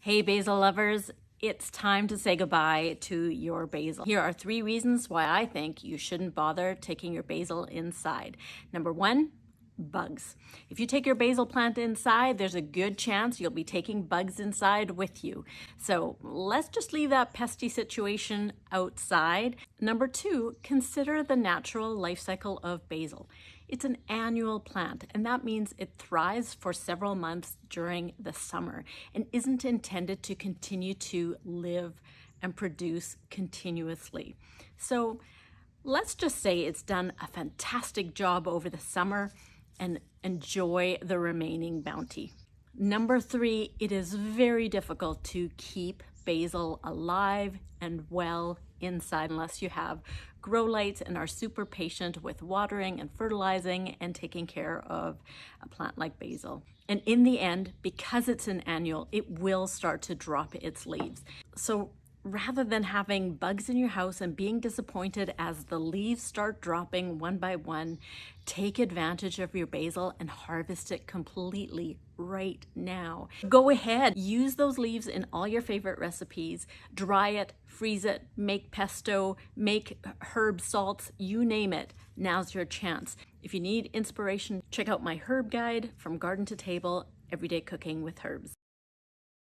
Hey basil lovers, it's time to say goodbye to your basil. Here are 3 reasons why I think you shouldn't bother taking your basil inside. Number 1, bugs. If you take your basil plant inside, there's a good chance you'll be taking bugs inside with you. So let's just leave that pesky situation outside. Number 2, consider the natural life cycle of basil. It's an annual plant, and that means it thrives for several months during the summer and isn't intended to continue to live and produce continuously. So let's just say it's done a fantastic job over the summer and enjoy the remaining bounty. Number 3, it is very difficult to keep basil alive and well inside unless you have grow lights and are super patient with watering and fertilizing and taking care of a plant like basil. And in the end, because it's an annual, it will start to drop its leaves. So rather than having bugs in your house and being disappointed as the leaves start dropping one by one, take advantage of your basil and harvest it completely right now. Go ahead, use those leaves in all your favorite recipes, dry it, freeze it, make pesto, make herb salts, you name it. Now's your chance. If you need inspiration, check out my herb guide, From Garden to Table, Everyday Cooking with Herbs.